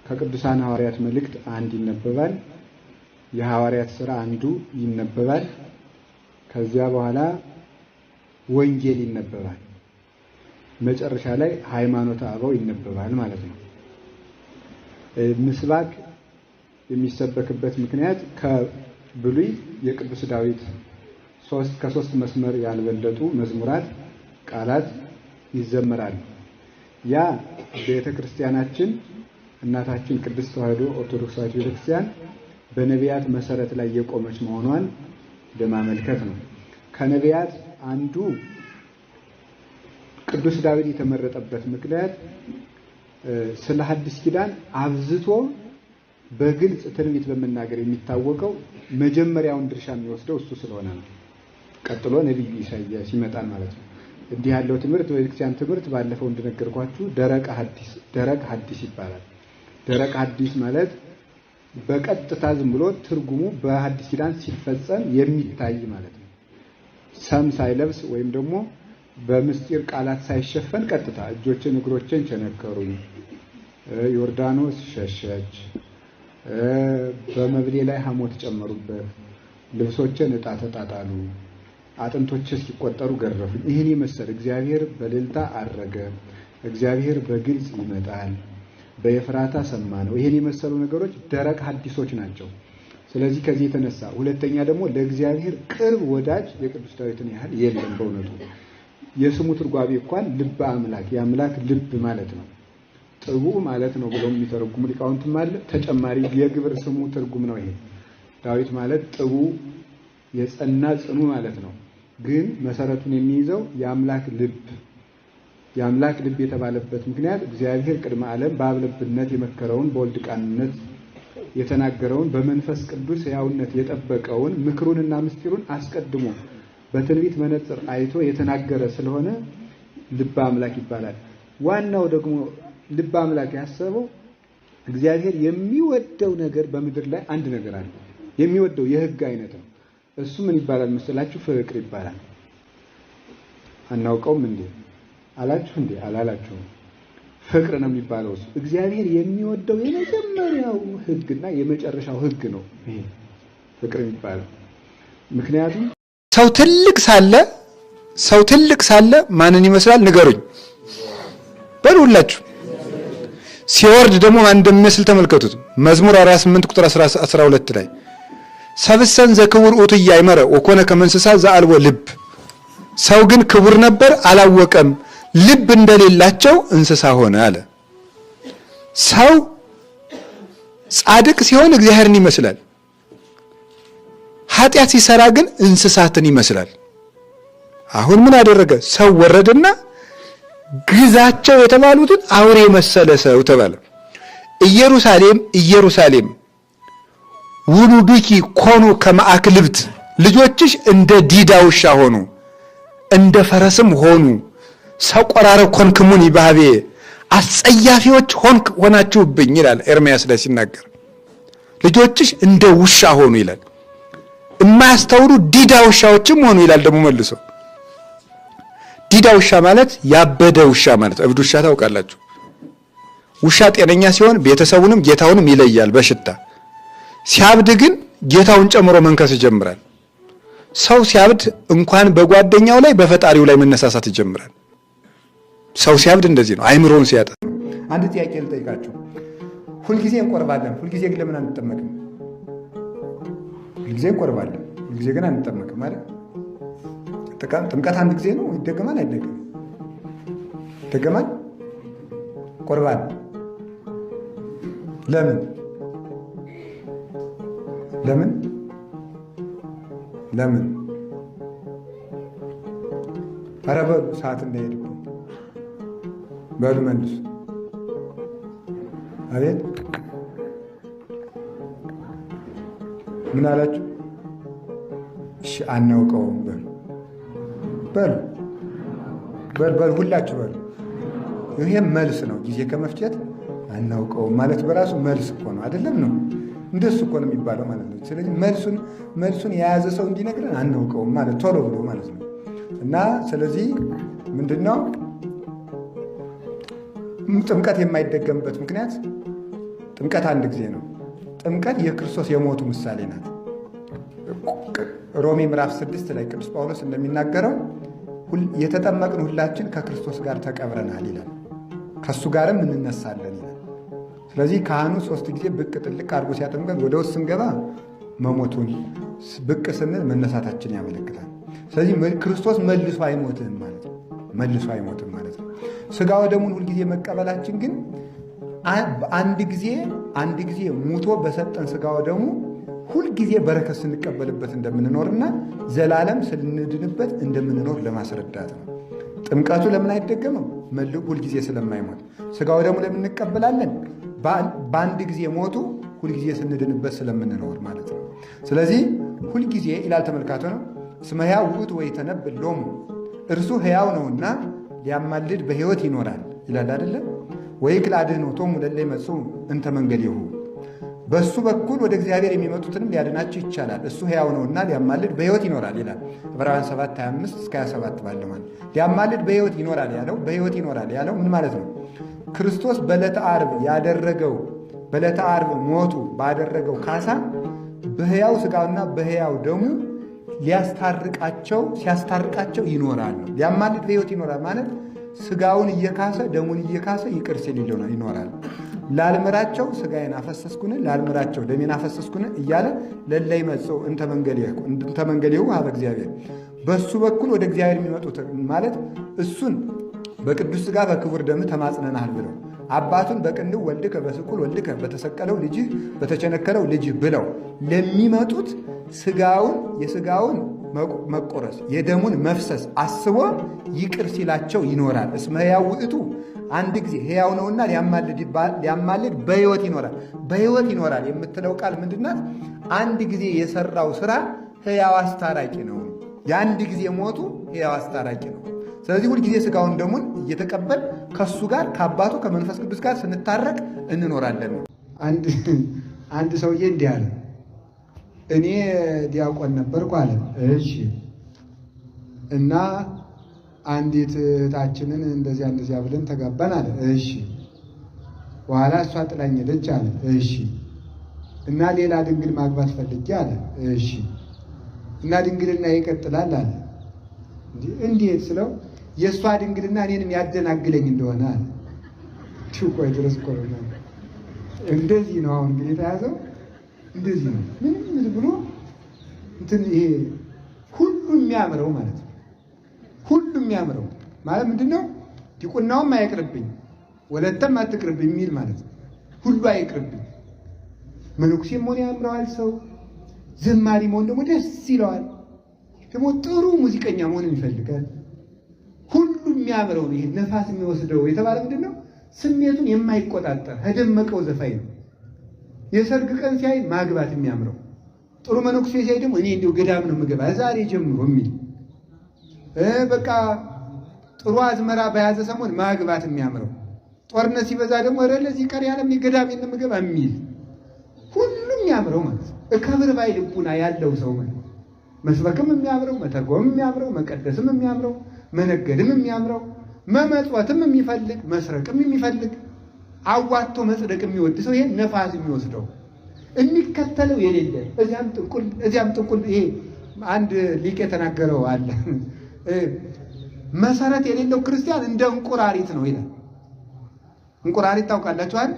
ከቅዱሳን ሐዋርያት መልእክት አንድ ይነበባል፣ የሐዋርያት ሥራ አንዱ ይነበባል፣ ከዚያ በኋላ ወንጌል ይነበባል፣ መጨረሻ ላይ ሃይማኖተ አበው ይነበባል ማለት ነው። ምስባክ የሚሰበክበት ምክንያት ከብሉይ የቅዱስ ዳዊት ከሶስት መስመር ያልበለጡ መዝሙራት ቃላት ይዘመራሉ። ያ ቤተክርስቲያናችን እናታችን ቅድስት ተዋሕዶ ኦርቶዶክሳዊት ቤተክርስቲያን በነቢያት መሰረት ላይ የቆመች መሆኗን ለማመልከት ነው። ከነቢያት አንዱ ቅዱስ ዳዊት የተመረጠበት ምክንያት ስለ ሐዲስ ኪዳን አብዝቶ በግልጽ ትንቢት በመናገር የሚታወቀው መጀመሪያውን ድርሻ የሚወስደው እሱ ስለሆነ ነው። ቀጥሎ ነብዩ ኢሳይያስ ይመጣል ማለት ነው። እንዲህ ያለው ትምህርት በቤተክርስቲያን ትምህርት ባለፈው እንደነገርኳችሁ ደረቅ ሐዲስ ይባላል። ደረቅ ሐዲስ ማለት በቀጥታ ዝም ብሎ ትርጉሙ በሐዲስ ኪዳን ሲፈጸም የሚታይ ማለት ነው። ሰም ሳይለብስ ወይም ደግሞ በምስጢር ቃላት ሳይሸፈን ቀጥታ እጆችን እግሮችን ቸነከሩኝ፣ ዮርዳኖስ ሸሸች፣ በመብሌ ላይ ሐሞት ጨመሩበት፣ ልብሶችን ዕጣ ተጣጣሉ፣ አጥንቶች ሲቆጠሩ ገረፉኝ። ይህን የመሰለ እግዚአብሔር በእልልታ አረገ፣ እግዚአብሔር በግልጽ ይመጣል፣ በኤፍራታ ሰማ ነው። ይህን የመሰሉ ነገሮች ደረቅ ሐዲሶች ናቸው። ስለዚህ ከዚህ የተነሳ ሁለተኛ ደግሞ ለእግዚአብሔር ቅርብ ወዳጅ የቅዱስ ዳዊትን ያህል የለም በእውነቱ። የስሙ ትርጓሜ እንኳን ልበ አምላክ የአምላክ ልብ ማለት ነው። ጥቡ ማለት ነው ብለው የሚተረጉሙ ሊቃውንትም አለ። ተጨማሪ የግብር ስሙ ትርጉም ነው ይሄ። ዳዊት ማለት ጥቡ የጸና ጽኑ ማለት ነው። ግን መሰረቱን የሚይዘው የአምላክ ልብ የተባለበት ምክንያት እግዚአብሔር ቅድመ ዓለም በአብ ልብነት የመከረውን በወልድ ቃልነት የተናገረውን በመንፈስ ቅዱስ ሕያውነት የጠበቀውን ምክሩንና ምስጢሩን አስቀድሞ በትንቢት መነጽር አይቶ የተናገረ ስለሆነ ልበ አምላክ ይባላል። ዋናው ደግሞ ልበ አምላክ ያሰበው እግዚአብሔር የሚወደው ነገር በምድር ላይ አንድ ነገር አለ። የሚወደው የሕግ አይነት ነው። እሱ ምን ይባላል መሰላችሁ? ፍቅር ይባላል። አናውቀውም እንዴ አላችሁ እንዴ? አላላችሁም? ፍቅር ነው የሚባለው እሱ። እግዚአብሔር የሚወደው የመጀመሪያው ሕግና የመጨረሻው ሕግ ነው ይሄ ፍቅር የሚባለው። ምክንያቱም ሰው ትልቅ ሳለ ማንን ይመስላል ንገሩኝ በሉላችሁ። ሲወርድ ደግሞ ማን እንደሚመስል ተመልከቱት። መዝሙር 48 ቁጥር 12 ላይ ሰብሰን ዘክቡር ኡት ያይመረ ወኮነ ከመንስሳ ዘአልቦ ልብ። ሰው ግን ክቡር ነበር አላወቀም፣ ልብ እንደሌላቸው እንስሳ ሆነ አለ። ሰው ጻድቅ ሲሆን እግዚአብሔርን ይመስላል፣ ኃጢአት ሲሰራ ግን እንስሳትን ይመስላል። አሁን ምን አደረገ? ሰው ወረደና ግዛቸው የተባሉትን አውሬ መሰለ ሰው ተባለ። ኢየሩሳሌም ውሉዱኪ ኮኑ ከማአክልብት፣ ልጆችሽ እንደ ዲዳ ውሻ ሆኑ፣ እንደ ፈረስም ሆኑ። ሰቆራረ ኮንክሙኒ ባህቤ፣ አስጸያፊዎች ሆናችሁብኝ ይላል ኤርምያስ ላይ ሲናገር። ልጆችሽ እንደ ውሻ ሆኑ ይላል። የማያስተውሉ ዲዳ ውሻዎችም ሆኑ ይላል ደግሞ መልሶ። ዲዳ ውሻ ማለት ያበደ ውሻ ማለት። እብድ ውሻ ታውቃላችሁ? ውሻ ጤነኛ ሲሆን ቤተሰቡንም ጌታውንም ይለያል በሽታ። ሲያብድ ግን ጌታውን ጨምሮ መንከስ ይጀምራል። ሰው ሲያብድ እንኳን በጓደኛው ላይ በፈጣሪው ላይ መነሳሳት ይጀምራል። ሰው ሲያብድ እንደዚህ ነው፣ አይምሮውን ሲያጣ። አንድ ጥያቄ ልጠይቃችሁ። ሁልጊዜ እንቆርባለን፣ ሁልጊዜ ግን ለምን አንጠመቅም? ሁልጊዜ እንቆርባለን፣ ሁልጊዜ ግን አንጠመቅም ማለት ጥምቀት አንድ ጊዜ ነው። ይደገማል አይደገም? ይደገማል። ቁርባን ለምን ለምን ለምን? ኧረ በሉ ሰዓት እንዳይሄድብን በሉ መልሱ። አቤት ምን አላችሁ? እሺ አናውቀውም በሉ በሉ ሁላችሁ በሉ። ይሄ መልስ ነው። ጊዜ ከመፍጨት አናውቀውም ማለት በራሱ መልስ እኮ ነው። አይደለም ነው? እንደሱ እኮ ነው የሚባለው ማለት ነው። ስለዚህ መልሱን የያዘ ሰው እንዲነግረን አናውቀውም ማለት ቶሎ ብሎ ማለት ነው። እና ስለዚህ ምንድነው ጥምቀት የማይደገምበት ምክንያት? ጥምቀት አንድ ጊዜ ነው። ጥምቀት የክርስቶስ የሞቱ ምሳሌ ናት። ሮሜ ምዕራፍ 6 ላይ ቅዱስ ጳውሎስ እንደሚናገረው የተጠመቅን ሁላችን ከክርስቶስ ጋር ተቀብረናል ይላል፣ ከሱ ጋርም እንነሳለን ይላል። ስለዚህ ካህኑ 3 ጊዜ ብቅ ጥልቅ አድርጎ ሲያጠምቀን ወደ ውስጥ ስንገባ መሞቱን፣ ብቅ ስንል መነሳታችን ያመለክታል። ስለዚህ ክርስቶስ መልሶ አይሞትም ማለት ነው። መልሶ አይሞትም ማለት ነው። ስጋ ወደሙን ሁልጊዜ መቀበላችን ግን አንድ ጊዜ ሙቶ በሰጠን ስጋ ወደሙ ሁልጊዜ በረከት ስንቀበልበት እንደምንኖርና ዘላለም ስንድንበት እንደምንኖር ለማስረዳት ነው። ጥምቀቱ ለምን አይደገምም? መልኩ ሁልጊዜ ስለማይሞት። ስጋው ደግሞ ለምን እንቀበላለን? በአንድ ጊዜ ሞቱ ሁልጊዜ ስንድንበት ስለምንኖር ማለት ነው። ስለዚህ ሁልጊዜ ይላል ተመልካቱ ነው እስመ ሕያው ውእቱ ወይተነብል ሎሙ፣ እርሱ ሕያው ነውና ሊያማልድ በሕይወት ይኖራል ይላል አይደለም? ወይክል አድኅኖቶሙ ለእለ ይመጽኡ እንተ መንገሌሁ፣ በእሱ በኩል ወደ እግዚአብሔር የሚመጡትንም ሊያድናቸው ይቻላል። እሱ ሕያው ነውና ሊያማልድ በሕይወት ይኖራል ይላል ዕብራውያን 7:25-27 ባለው ማለት ሊያማልድ በሕይወት ይኖራል ያለው በሕይወት ይኖራል ያለው ምን ማለት ነው? ክርስቶስ በዕለተ ዓርብ ሞቱ ባደረገው ካሳ በሕያው ሥጋውና በሕያው ደሙ ሲያስታርቃቸው ይኖራል ነው። ሊያማልድ በሕይወት ይኖራል ማለት ሥጋውን እየካሰ ደሙን እየካሰ ይቅር ሲል ይኖራል። ላልምራቸው ሥጋዬን አፈሰስኩን ላልምራቸው ደሜን አፈሰስኩን እያለ ለእለ ይመጽኡ እንተ መንገሌሁ ኀበ እግዚአብሔር፣ በእሱ በኩል ወደ እግዚአብሔር የሚመጡት ማለት እሱን በቅዱስ ሥጋ በክቡር ደም ተማጽነናል ብለው አባቱን በቅንው ወልድከ በስቁል ወልድከ በተሰቀለው ልጅህ በተቸነከረው ልጅህ ብለው ለሚመጡት የሥጋውን መቆረስ የደሙን መፍሰስ አስቦ ይቅር ሲላቸው ይኖራል። እስመ ሕያው ውእቱ አንድ ጊዜ ሕያው ነውና ሊያማልድ በሕይወት ይኖራል። በሕይወት ይኖራል የምትለው ቃል ምንድናት? አንድ ጊዜ የሰራው ስራ ሕያው አስታራቂ ነው። የአንድ ጊዜ ሞቱ ሕያው አስታራቂ ነው። ስለዚህ ሁልጊዜ ሥጋውን ደሙን እየተቀበል ከሱ ጋር ከአባቱ ከመንፈስ ቅዱስ ጋር ስንታረቅ እንኖራለን ነው። አንድ ሰውዬ እንዲህ አለ፣ እኔ ዲያቆን ነበርኩ አለ። እሺ እና አንዲት እህታችንን እንደዚያ ብለን ተጋባን አለ። እሺ በኋላ እሷ ጥላኝ ሄደች አለ። እሺ እና ሌላ ድንግል ማግባት ፈልጌ አለ። እሺ እና ድንግልና ይቀጥላል አለ። እንዴት ስለው የእሷ ድንግልና እኔንም ያደናግለኝ እንደሆነ አለ። ቆይ ድረስ ኮሮና እንደዚህ ነው አሁን እንግዲህ የተያዘው እንደዚህ ነው። ምንም ብሎ እንትን ይሄ ሁሉ የሚያምረው ማለት ነው። ሁሉ የሚያምረው ማለት ምንድን ነው? ዲቁናውም አይቅርብኝ ወለተም አትቅርብኝ የሚል ማለት ነው። ሁሉ አይቅርብኝ። መነኩሴ መሆን ያምረዋል ሰው፣ ዘማሪ መሆን ደግሞ ደስ ይለዋል። ደግሞ ጥሩ ሙዚቀኛ መሆንም ይፈልጋል። ሁሉ የሚያምረው ነው። ይሄ ነፋስ የሚወስደው የተባለ ምንድን ነው? ስሜቱን የማይቆጣጠር ከደመቀው ዘፋኝ ነው። የሰርግ ቀን ሲያይ ማግባት የሚያምረው፣ ጥሩ መነኩሴ ሲያይ ደግሞ እኔ እንዲሁ ገዳም ነው የምገባ ዛሬ ጀምሮ የሚል፣ በቃ ጥሩ አዝመራ በያዘ ሰሞን ማግባት የሚያምረው፣ ጦርነት ሲበዛ ደግሞ ኧረ ለዚህ ቀን ያለም ገዳም ነው የምገባ የሚል፣ ሁሉም የሚያምረው ማለት ነው። እከብር ባይ ልቡና ያለው ሰው ማለት መስበክም የሚያምረው፣ መተርጎምም የሚያምረው፣ መቀደስም የሚያምረው፣ መነገድም የሚያምረው፣ መመጽወትም የሚፈልግ፣ መስረቅም የሚፈልግ፣ አዋቶ መጽደቅ የሚወድ ሰው ይሄን ነፋስ የሚወስደው የሚከተለው የሌለ እዚያም ጥንቁል። ይሄ አንድ ሊቅ የተናገረው አለ፣ መሰረት የሌለው ክርስቲያን እንደ እንቁራሪት ነው ይላል። እንቁራሪት ታውቃላችኋል?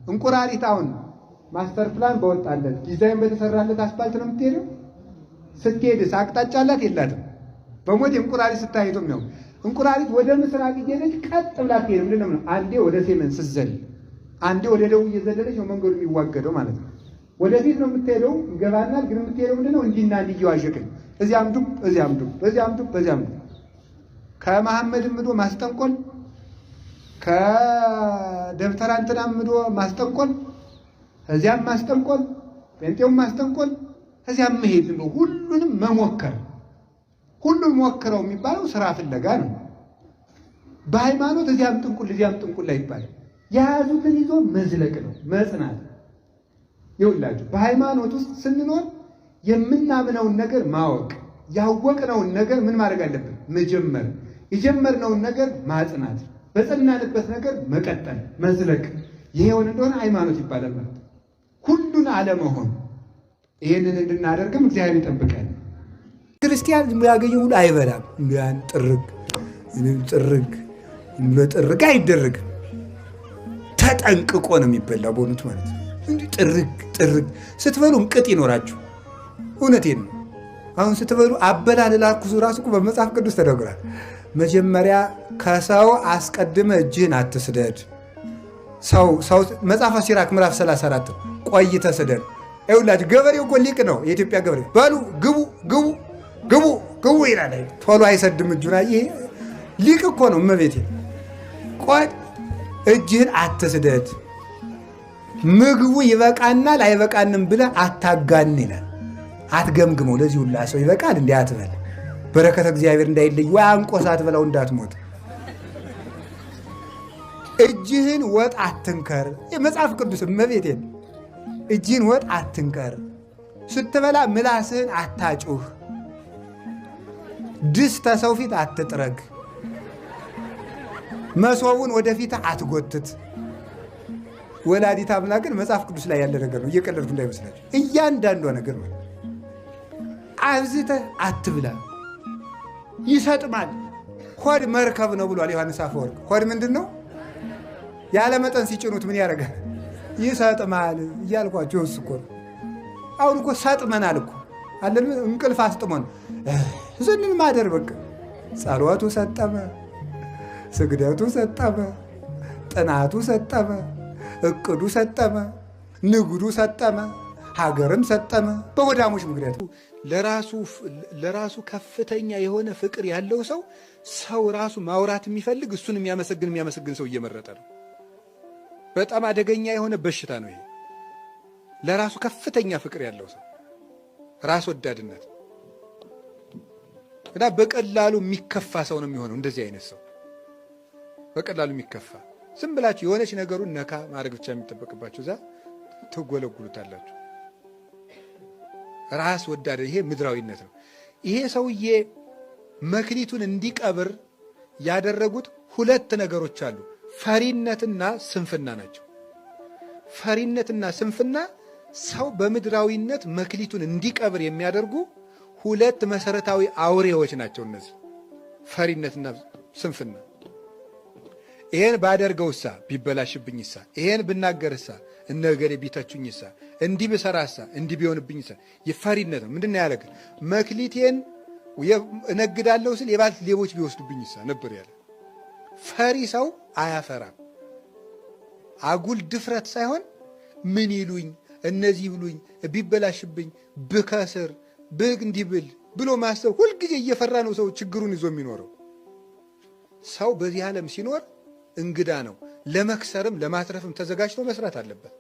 እንቁራሪት አሁን ማስተር ፕላን በወጣለት ዲዛይን በተሰራለት አስፋልት ነው የምትሄደው። ስትሄድስ አቅጣጫ አላት የላትም? በሞት እንቁራሪት ስታይቶ ነው። እንቁራሪት ወደ ምስራቅ እየሄደች ቀጥ ብላ ትሄድ። ምንድን ነው? አንዴ ወደ ሰሜን ስትዘል፣ አንዴ ወደ ደቡብ እየዘለለች ነው መንገዱ የሚዋገደው ማለት ነው። ወደፊት ነው የምትሄደው፣ ይገባናል። ግን የምትሄደው ምንድን ነው? እንዲና እንዲህ እየዋዠቅን እዚያም ዱብ እዚያም ዱብ በዚያም ዱብ በዚያም ዱብ። ከመሐመድ ምዶ ማስጠንቆል፣ ከደብተራ እንትና ምዶ ማስጠንቆል፣ እዚያም ማስጠንቆል፣ ጴንጤውም ማስጠንቆል፣ እዚያም መሄድ ነው። ሁሉንም መሞከር። ሁሉም ሞክረው የሚባለው ስራ ፍለጋ ነው። በሃይማኖት እዚያም ጥንቁል ላይ ይባላል። የያዙትን ይዞ መዝለቅ ነው፣ መጽናት። ይኸውላችሁ በሃይማኖት ውስጥ ስንኖር የምናምነውን ነገር ማወቅ፣ ያወቅነውን ነገር ምን ማድረግ አለብን? መጀመር። የጀመርነውን ነገር ማጽናት፣ በጸናንበት ነገር መቀጠል፣ መዝለቅ። ይሄ የሆነ እንደሆነ ሃይማኖት ይባላል ማለት ነው። ሁሉን አለመሆን። ይሄንን እንድናደርግም እግዚአብሔር ይጠብቃል። ክርስቲያን የሚያገኘው ሁሉ አይበላም። ያን ጥርግ አይደረግም። ተጠንቅቆ ነው የሚበላ በእውነቱ ማለት ነው። እንዲህ ጥርግ ስትበሉም ቅጥ ይኖራችሁ። እውነቴን ነው። አሁን ስትበሉ አበላል ላኩሱ ራሱ እኮ በመጽሐፍ ቅዱስ ተደግሯል። መጀመሪያ ከሰው አስቀድመ እጅህን አትስደድ። ሰው መጽሐፈ ሲራክ ምዕራፍ 34 ቆይተ ስደድ። ይኸውላችሁ ገበሬው እኮ ሊቅ ነው። የኢትዮጵያ ገበሬ በሉ ግቡ ይላል። ቶሎ አይሰድም እጁና። ይሄ ሊቅ እኮ ነው። እመቤቴ ቆይ እጅህን አትስደድ፣ ምግቡ ይበቃናል አይበቃንም ብለህ አታጋን ይላል። አትገምግመው። ለዚህ ሁላ ሰው ይበቃል እንዲህ አትበል። በረከተ እግዚአብሔር እንዳይለይ ወይ አንቆስ አትበላው እንዳትሞት። እጅህን ወጥ አትንከር። የመጽሐፍ ቅዱስ እመቤቴን እጅህን ወጥ አትንከር። ስትበላ ምላስህን አታጩህ። ድስት ሰው ፊት አትጥረግ። መሶቡን ወደፊት አትጎትት። ወላዲተ አምላክን መጽሐፍ ቅዱስ ላይ ያለ ነገር ነው። እየቀለድኩ እንዳይመስላችሁ። እያንዳንዷ ነገር ነው። አብዝተህ አትብላ፣ ይሰጥማል። ሆድ መርከብ ነው ብሏል ዮሐንስ አፈወርቅ። ሆድ ምንድን ነው? ያለ መጠን ሲጭኑት ምን ያደርጋል? ይሰጥማል እያልኳቸው እሱ እኮ ነው። አሁን እኮ ሰጥመናል እኮ አለን። እንቅልፍ አስጥሞን ዝንን ማደር በቃ። ጸሎቱ ሰጠመ፣ ስግደቱ ሰጠመ፣ ጥናቱ ሰጠመ፣ እቅዱ ሰጠመ፣ ንግዱ ሰጠመ፣ ሀገርም ሰጠመ። በሆዳሞች ምክንያት ለራሱ ከፍተኛ የሆነ ፍቅር ያለው ሰው ራሱ ማውራት የሚፈልግ እሱን የሚያመሰግን ሰው እየመረጠ ነው። በጣም አደገኛ የሆነ በሽታ ነው ይሄ። ለራሱ ከፍተኛ ፍቅር ያለው ሰው ራስ ወዳድነት እና በቀላሉ የሚከፋ ሰው ነው የሚሆነው። እንደዚህ አይነት ሰው በቀላሉ የሚከፋ ዝም ብላችሁ የሆነች ነገሩን ነካ ማድረግ ብቻ የሚጠበቅባችሁ እዛ ትጎለጉሉታላችሁ። ራስ ወዳድ፣ ይሄ ምድራዊነት ነው። ይሄ ሰውዬ መክሊቱን እንዲቀብር ያደረጉት ሁለት ነገሮች አሉ። ፈሪነትና ስንፍና ናቸው። ፈሪነትና ስንፍና ሰው በምድራዊነት መክሊቱን እንዲቀብር የሚያደርጉ ሁለት መሰረታዊ አውሬዎች ናቸው እነዚህ፣ ፈሪነትና ስንፍና። ይሄን ባደርገውሳ ቢበላሽብኝሳ፣ ይሄን ብናገርሳ እነገሌ ቢተቹኝሳ፣ እንዲህ ብሰራሳ እንዲህ ቢሆንብኝሳ። የፈሪነት ነው። ምንድን ነው ያለ? መክሊቴን እነግዳለሁ ስል የባት ሌቦች ቢወስዱብኝሳ ነበር ያለ። ፈሪ ሰው አያፈራም። አጉል ድፍረት ሳይሆን ምን ይሉኝ፣ እነዚህ ብሉኝ፣ ቢበላሽብኝ፣ ብከስር፣ እንዲህ ብል ብሎ ማሰብ ሁልጊዜ እየፈራ ነው ሰው ችግሩን ይዞ የሚኖረው። ሰው በዚህ ዓለም ሲኖር እንግዳ ነው። ለመክሰርም ለማትረፍም ተዘጋጅቶ መስራት አለበት።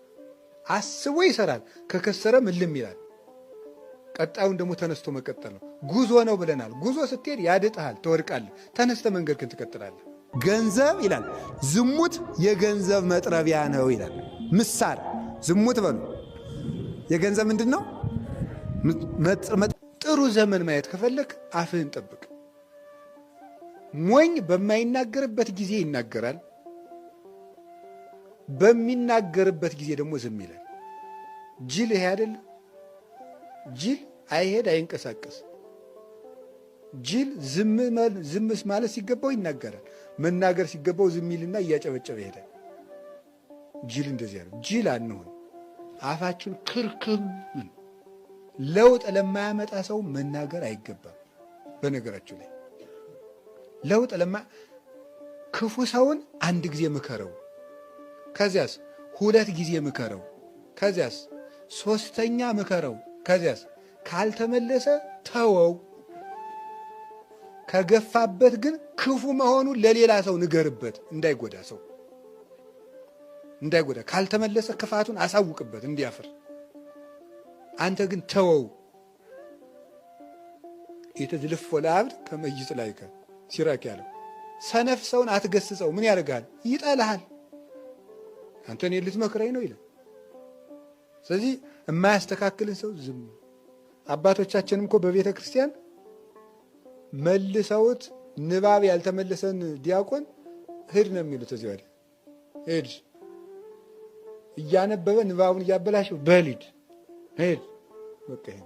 አስቦ ይሰራል። ከከሰረም እልም ይላል። ቀጣዩን ደግሞ ተነስቶ መቀጠል ነው። ጉዞ ነው ብለናል። ጉዞ ስትሄድ ያድጥሃል፣ ትወድቃለህ። ተነስተ መንገድህን ትቀጥላለህ። ገንዘብ ይላል ዝሙት የገንዘብ መጥረቢያ ነው ይላል። ምሳር ዝሙት በሉ የገንዘብ ምንድን ነው? ጥሩ ዘመን ማየት ከፈለክ አፍህን ጠብቅ። ሞኝ በማይናገርበት ጊዜ ይናገራል፣ በሚናገርበት ጊዜ ደግሞ ዝም ይላል። ጅል ይሄ አይደለም። ጅል አይሄድ አይንቀሳቀስ። ጅል ዝም ማለት ሲገባው ይናገራል፣ መናገር ሲገባው ዝም ይልና እያጨበጨበ ይሄዳል። ጅል እንደዚህ ያለው። ጅል አንሆን። አፋችን ክርክም። ለውጥ ለማያመጣ ሰው መናገር አይገባም። በነገራችሁ ላይ ለውጥ ክፉ ሰውን አንድ ጊዜ ምከረው፣ ከዚያስ 2 ጊዜ ምከረው፣ ከዚያስ 3ኛ ምከረው፣ ከዚያስ ካልተመለሰ ተወው። ከገፋበት ግን ክፉ መሆኑን ለሌላ ሰው ንገርበት፣ እንዳይጎዳ ሰው እንዳይጎዳ። ካልተመለሰ ክፋቱን አሳውቅበት እንዲያፍር። አንተ ግን ተወው። የተዝልፎ ለአብድ ከመይጽ ላይከ ሲራክ ያለው ሰነፍ ሰውን አትገስጸው። ምን ያደርጋል? ይጠላሃል። አንተ እኔ ልትመክረኝ ነው ይላል። ስለዚህ የማያስተካክልን ሰው ዝም። አባቶቻችንም እኮ በቤተ ክርስቲያን መልሰውት ንባብ ያልተመለሰን ዲያቆን ሂድ ነው የሚሉት። እዚህ ወዲህ ሂድ እያነበበ ንባቡን እያበላሸው በሊድ ሂድ በቃ ይሄ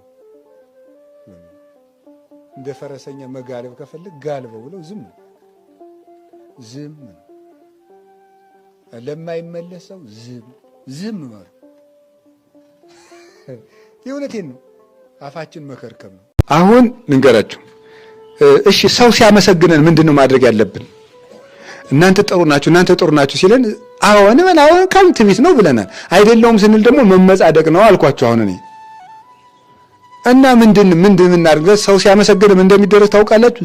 እንደ ፈረሰኛ መጋለብ ከፈልግ ጋልበው ብለው ዝም ዝም። ለማይመለሰው ዝም ማለት የእውነቴን ነው። አፋችን መከርከም ነው። አሁን ንገራችሁ። እሺ ሰው ሲያመሰግነን ምንድነው ማድረግ ያለብን? እናንተ ጥሩ ናችሁ፣ እናንተ ጥሩ ናችሁ ሲለን አሁን ከም ትዕቢት ነው ብለናል። አይደለውም ስንል ደግሞ መመጻደቅ ነው አልኳችሁ። አሁን እኔ እና ምንድን እናድርግ? ሰው ሲያመሰግንም እንደሚደረግ ታውቃላችሁ።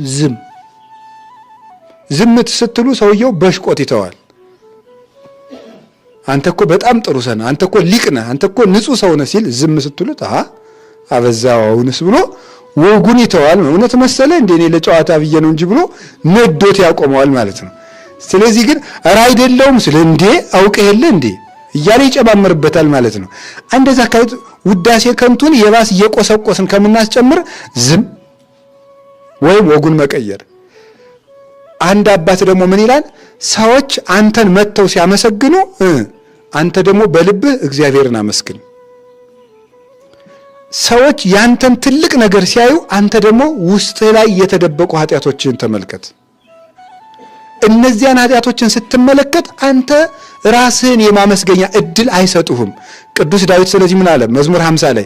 ዝምት ስትሉ ሰውየው በሽቆት ይተዋል። አንተ እኮ በጣም ጥሩ ሰው ነህ፣ አንተ እኮ ሊቅ ነህ፣ አንተ እኮ ንጹህ ሰው ነህ ሲል ዝም ስትሉት አበዛው አሁንስ ብሎ ወጉን ይተዋል። እውነት መሰለ እንዴ እኔ ለጨዋታ ብዬ ነው እንጂ ብሎ ነዶት ያቆመዋል ማለት ነው። ስለዚህ ግን ኧረ አይደለውም ስለ እንዴ አውቀህ የለ እንዴ እያለ ይጨማምርበታል ማለት ነው። እንደዛ ካይት ውዳሴ ከንቱን የባስ እየቆሰቆስን ከምናስጨምር ዝም ወይም ወጉን መቀየር። አንድ አባት ደግሞ ምን ይላል? ሰዎች አንተን መተው ሲያመሰግኑ አንተ ደግሞ በልብህ እግዚአብሔርን አመስግን። ሰዎች ያንተን ትልቅ ነገር ሲያዩ አንተ ደግሞ ውስጥ ላይ የተደበቁ ኃጢአቶችን ተመልከት። እነዚያን ኃጢአቶችን ስትመለከት አንተ ራስህን የማመስገኛ እድል አይሰጡህም። ቅዱስ ዳዊት ስለዚህ ምን አለ? መዝሙር 50 ላይ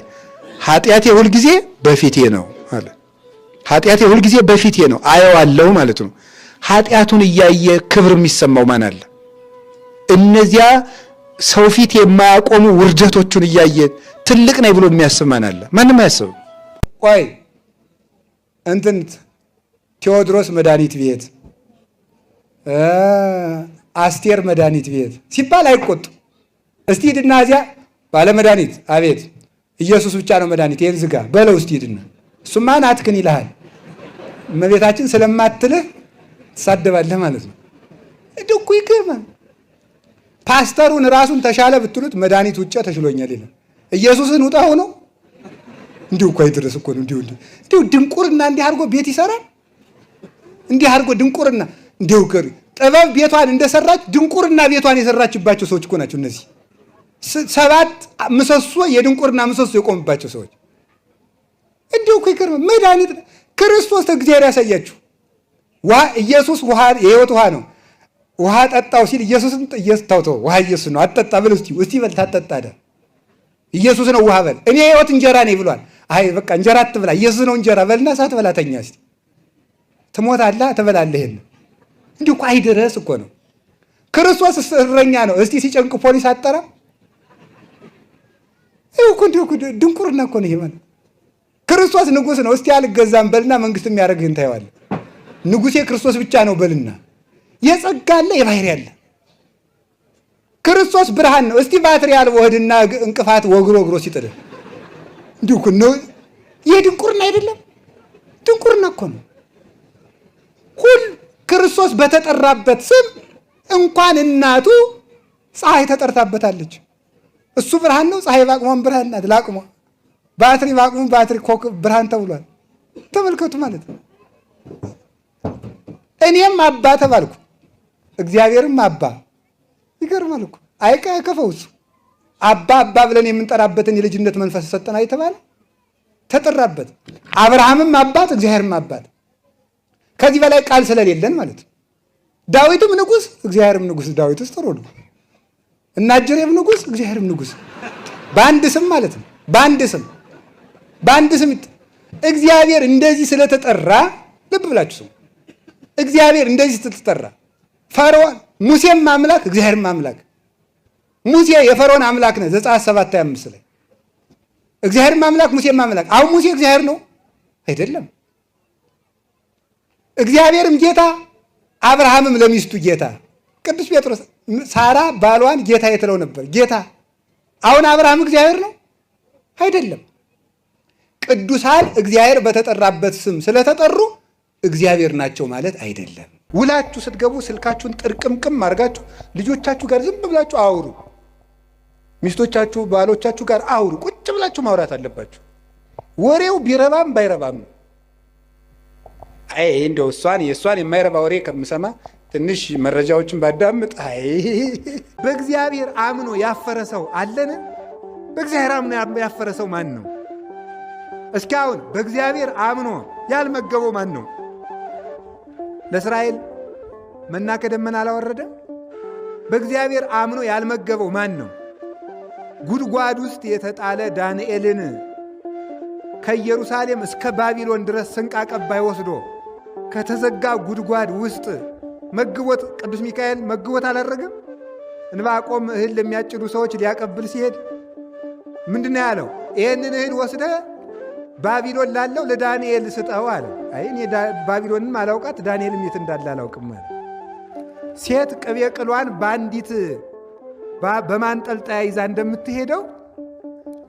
ኃጢአቴ ሁል ጊዜ በፊቴ ነው አለ። ኃጢአቴ ሁል ጊዜ በፊቴ ነው አየዋለሁ ማለት ነው። ኃጢአቱን እያየ ክብር የሚሰማው ማን አለ? እነዚያ ሰው ፊት የማያቆሙ ውርደቶቹን እያየ ትልቅ ነኝ ብሎ የሚያስብ ማን አለ? ማንም አያስብም። ቆይ ቴዎድሮስ መድኃኒት ቤት፣ አስቴር መድኃኒት ቤት ሲባል አይቆጡ። እስቲ ሂድና እዚያ ባለ መድኃኒት አቤት ኢየሱስ ብቻ ነው መድኃኒት ይሄን ዝጋ በለው እስቲ ሂድና። እሱማ ናትክን ይልሃል። እመቤታችን ስለማትልህ ትሳደባለህ ማለት ነው። እኮ ይገርማል። ፓስተሩን ራሱን ተሻለ ብትሉት መድኃኒት ውጭ ተሽሎኛል ይላል። ኢየሱስን ውጣው ነው። እንዲሁ እኮ አይደረስ እኮ ነው። እንዲሁ ድንቁርና እንዲህ አድርጎ ቤት ይሰራል። እንዲህ አድርጎ ድንቁርና እንዲሁ ጥበብ ቤቷን እንደሰራች ድንቁርና ቤቷን የሰራችባቸው ሰዎች እኮ ናቸው እነዚህ 7 ምሰሶ የድንቁርና ምሰሶ የቆሙባቸው ሰዎች። እንዲሁ እኮ ይገርም። መድኃኒት ክርስቶስ እግዚአብሔር ያሳያችሁ። ኢየሱስ ውሃ የሕይወት ውሃ ነው። ውሃ ጠጣው ሲል ኢየሱስን ተው ውሃ ኢየሱስ ነው አጠጣ በል እስቲ በል ታጠጣ አይደል? ኢየሱስ ነው ውሃ በል። እኔ የሕይወት እንጀራ ነኝ ብሏል። አይ በቃ እንጀራ አትብላ ኢየሱስ ነው እንጀራ በልና ሳትበላ ተኛ እስቲ ትሞታለህ ትበላለህ። ይሄን እንዲሁ እኮ አይደረስ እኮ ነው። ክርስቶስ እረኛ ነው። እስቲ ሲጨንቅ ፖሊስ አጠራ። ይኸው እኮ እንዲሁ ድንቁርና እኮ ነው ይሄ ማለት። ክርስቶስ ንጉሥ ነው። እስቲ አልገዛም በልና መንግስት የሚያደርግህን ታየዋለህ። ንጉሴ ክርስቶስ ብቻ ነው በልና የጸጋ አለ የባህሪ አለ። ክርስቶስ ብርሃን ነው። እስቲ ባትሪ ያልበው ሆድና እንቅፋት ወግሮ ሲጥልህ እንዲሁ እኮ ነው። ይሄ ድንቁርና አይደለም? ድንቁርና እኮ ነው። ሁሉ ክርስቶስ በተጠራበት ስም እንኳን እናቱ ፀሐይ ተጠርታበታለች። እሱ ብርሃን ነው። ፀሐይ ባቅሟን ብርሃን ናት። ላቅሟ ባትሪ ባቅሙ ባትሪ ኮከብ ብርሃን ተብሏል። ተመልከቱ ማለት ነው። እኔም አባ ተባልኩ እግዚአብሔርም አባ። ይገርማል እኮ አይከፈው እሱ አባ ብለን የምንጠራበትን የልጅነት መንፈስ ሰጠና የተባለ ተጠራበት። አብርሃምም አባት እግዚአብሔርም አባት። ከዚህ በላይ ቃል ስለሌለን ማለት ነው። ዳዊትም ንጉሥ እግዚአብሔርም ንጉሥ። ዳዊትስ ጥሩ ነው። እና እጀሬም ንጉሥ እግዚአብሔርም ንጉሥ በአንድ ስም ማለት ነው። በአንድ ስም እግዚአብሔር እንደዚህ ስለተጠራ ልብ ብላችሁ ስሙ። እግዚአብሔር እንደዚህ ስለተጠራ ፈርዖን ሙሴም አምላክ እግዚአብሔርም አምላክ። ሙሴ የፈርዖን አምላክ ነው። ዘጸአት 7:25 ላይ እግዚአብሔርም አምላክ ሙሴም አምላክ። አሁን ሙሴ እግዚአብሔር ነው አይደለም? እግዚአብሔርም ጌታ አብርሃምም ለሚስቱ ጌታ። ቅዱስ ጴጥሮስ ሳራ ባሏን ጌታ የትለው ነበር ጌታ። አሁን አብርሃም እግዚአብሔር ነው አይደለም? ቅዱሳን እግዚአብሔር በተጠራበት ስም ስለተጠሩ እግዚአብሔር ናቸው ማለት አይደለም። ውላችሁ ስትገቡ ስልካችሁን ጥርቅምቅም አድርጋችሁ ልጆቻችሁ ጋር ዝም ብላችሁ አውሩ። ሚስቶቻችሁ ባሎቻችሁ ጋር አውሩ። ቁጭ ብላችሁ ማውራት አለባችሁ። ወሬው ቢረባም ባይረባም ነው። አይ እንደው የእሷን የማይረባ ወሬ ከምሰማ ትንሽ መረጃዎችን ባዳምጥ። አይ በእግዚአብሔር አምኖ ያፈረ ሰው አለን? በእግዚአብሔር አምኖ ያፈረ ሰው ማን ነው? እስኪ አሁን በእግዚአብሔር አምኖ ያልመገበው ማን ነው? ለእስራኤል መና ከደመና አላወረደም? በእግዚአብሔር አምኖ ያልመገበው ማን ነው? ጉድጓድ ውስጥ የተጣለ ዳንኤልን ከኢየሩሳሌም እስከ ባቢሎን ድረስ ስንቅ አቀባይ ወስዶ ከተዘጋ ጉድጓድ ውስጥ መግቦት ቅዱስ ሚካኤል መግቦት አላረገም? ዕንባቆም እህል ለሚያጭዱ ሰዎች ሊያቀብል ሲሄድ ምንድነው ያለው? ይህንን እህል ወስደ ባቢሎን ላለው ለዳንኤል ስጠው አለ። አይ እኔ ባቢሎንም አላውቃት ዳንኤልም የት እንዳለ አላውቅም አለ። ሴት ቅቤ ቅሏን በአንዲት በማንጠልጠያ ይዛ እንደምትሄደው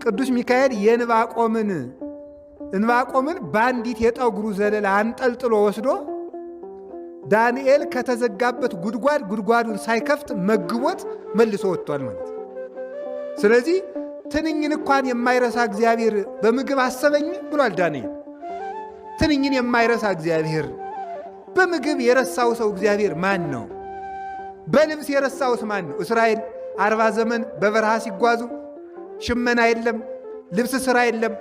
ቅዱስ ሚካኤል ዕንባቆምን በአንዲት የጠጉሩ ዘለላ አንጠልጥሎ ወስዶ ዳንኤል ከተዘጋበት ጉድጓዱን ሳይከፍት መግቦት መልሶ ወጥቷል ማለት። ስለዚህ ትንኝን እንኳን የማይረሳ እግዚአብሔር በምግብ አሰበኝ ብሏል ዳንኤል። ትንኝን የማይረሳ እግዚአብሔር በምግብ የረሳው ሰው እግዚአብሔር ማን ነው? በልብስ የረሳውስ ማን ነው? እስራኤል 40 ዘመን በበረሃ ሲጓዙ ሽመና የለም፣ ልብስ ስራ የለም።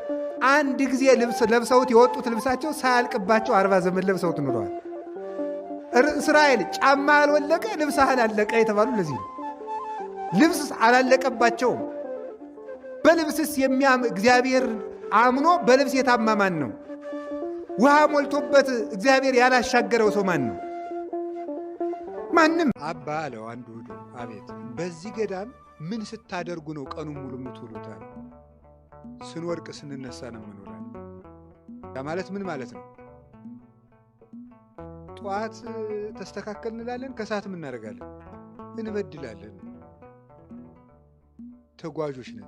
አንድ ጊዜ ልብስ ለብሰውት የወጡት ልብሳቸው ሳያልቅባቸው 40 ዘመን ለብሰውት ኑረዋል። እስራኤል ጫማ አልወለቀ ልብስ አላለቀ የተባሉ ለዚህ ነው። ልብስ አላለቀባቸውም። በልብስስ እግዚአብሔር አምኖ በልብስ የታማ ማን ነው? ውሃ ሞልቶበት እግዚአብሔር ያላሻገረው ሰው ማን ነው? ማንም። አባ አለው አንዱ ሂዱ፣ አቤት በዚህ ገዳም ምን ስታደርጉ ነው ቀኑን ሙሉ የምትውሉታል? ስንወድቅ ስንነሳ ነው የምንውላል። ያ ማለት ምን ማለት ነው? ጠዋት ተስተካከል እንላለን፣ ከሰዓት ምን እናደርጋለን? እንበድላለን። ተጓዦች ነን፣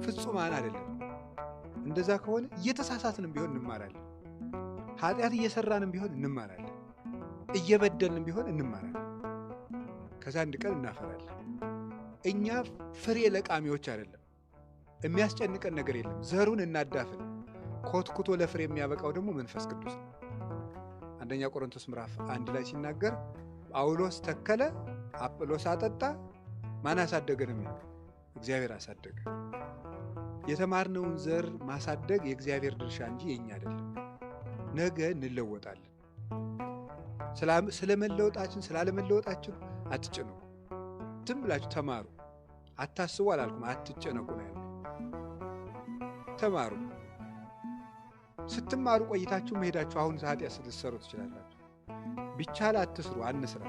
ፍጹማን አይደለም። እንደዛ ከሆነ እየተሳሳትንም ቢሆን እንማራለን። ኃጢአት እየሰራንም ቢሆን እንማራለን። እየበደልንም ቢሆን እንማራለን። ከዛ አንድ ቀን እናፈራለን። እኛ ፍሬ ለቃሚዎች አይደለም። የሚያስጨንቀን ነገር የለም። ዘሩን እናዳፍን። ኮትኩቶ ለፍሬ የሚያበቃው ደግሞ መንፈስ ቅዱስ ነው። አንደኛ ቆሮንቶስ ምዕራፍ 1 ላይ ሲናገር ጳውሎስ ተከለ፣ አጵሎስ አጠጣ፣ ማን አሳደገ ነው የሚለው? እግዚአብሔር አሳደገ። የተማርነውን ዘር ማሳደግ የእግዚአብሔር ድርሻ እንጂ የኛ አይደለም። ነገ እንለወጣለን። ስለመለወጣችን ስላለመለወጣችን አትጨነቁ። ዝም ብላችሁ ተማሩ። አታስቡ አላልኩም፣ አትጨነቁ ነው ያለው። ተማሩ። ስትማሩ ቆይታችሁ መሄዳችሁ አሁን ኃጢአት ስትሰሩ ትችላላችሁ። ቢቻል አትስሩ፣ አንስራ።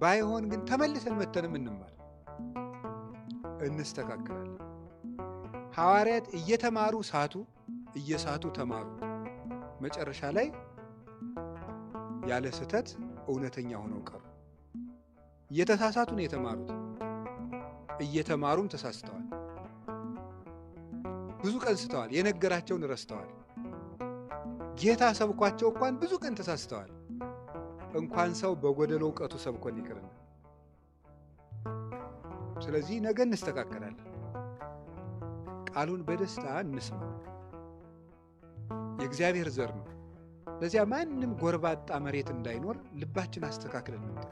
ባይሆን ግን ተመልሰን መተንም እንማር፣ እንስተካከላለን። ሐዋርያት እየተማሩ ሳቱ፣ እየሳቱ ተማሩ። መጨረሻ ላይ ያለ ስህተት እውነተኛ ሆነው ቀሩ። እየተሳሳቱ ነው የተማሩት፣ እየተማሩም ተሳስተዋል። ብዙ ቀን ስተዋል፣ የነገራቸውን ረስተዋል። ጌታ ሰብኳቸው እንኳን ብዙ ቀን ተሳስተዋል። እንኳን ሰው በጎደሎ እውቀቱ ሰብኮን ይቅርና። ስለዚህ ነገ እንስተካከላለን። ቃሉን በደስታ እንስማ። የእግዚአብሔር ዘር ነው። ለዚያ ማንም ጎርባጣ መሬት እንዳይኖር ልባችን አስተካክለን ነው።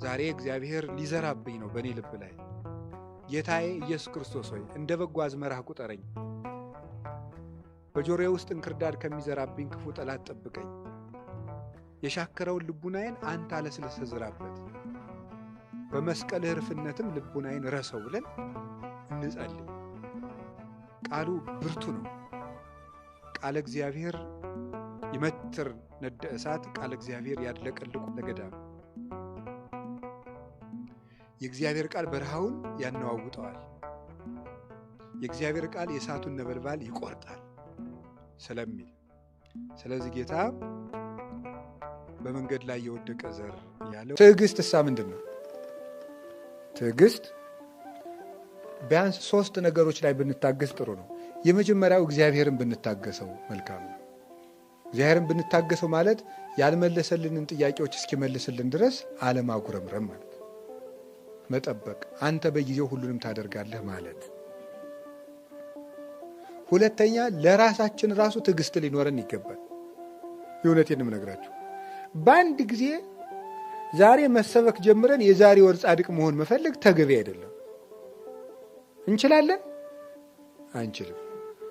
ዛሬ እግዚአብሔር ሊዘራብኝ ነው በእኔ ልብ ላይ። ጌታዬ ኢየሱስ ክርስቶስ ሆይ እንደ በጎ አዝመራህ ቁጠረኝ። በጆሮዬ ውስጥ እንክርዳድ ከሚዘራብኝ ክፉ ጠላት ጠብቀኝ። የሻከረውን ልቡናዬን አንተ አለስልሰህ ዝራበት። በመስቀልህ ርፍነትም ልቡናዬን ረሰው ብለን እንጸልይ። ቃሉ ብርቱ ነው። ቃለ እግዚአብሔር ይመትር ነደ እሳት፣ ቃለ እግዚአብሔር ያድለቀልቁ ለገዳም። የእግዚአብሔር ቃል በረሃውን ያነዋውጠዋል። የእግዚአብሔር ቃል የእሳቱን ነበልባል ይቆርጣል ስለሚል፣ ስለዚህ ጌታ በመንገድ ላይ የወደቀ ዘር ያለው ትዕግስት እሳ ምንድን ነው? ትዕግስት ቢያንስ 3 ነገሮች ላይ ብንታገስ ጥሩ ነው። የመጀመሪያው እግዚአብሔርን ብንታገሰው መልካም ነው። እግዚአብሔርን ብንታገሰው ማለት ያልመለሰልንን ጥያቄዎች እስኪመልስልን ድረስ አለማጉረምረም ማለት፣ መጠበቅ፣ አንተ በጊዜው ሁሉንም ታደርጋለህ ማለት። ሁለተኛ ለራሳችን ራሱ ትዕግስት ሊኖረን ይገባል። የእውነቴን ነው የምነግራችሁ። በአንድ ጊዜ ዛሬ መሰበክ ጀምረን የዛሬ ወር ጻድቅ መሆን መፈለግ ተገቢ አይደለም። እንችላለን? አንችልም።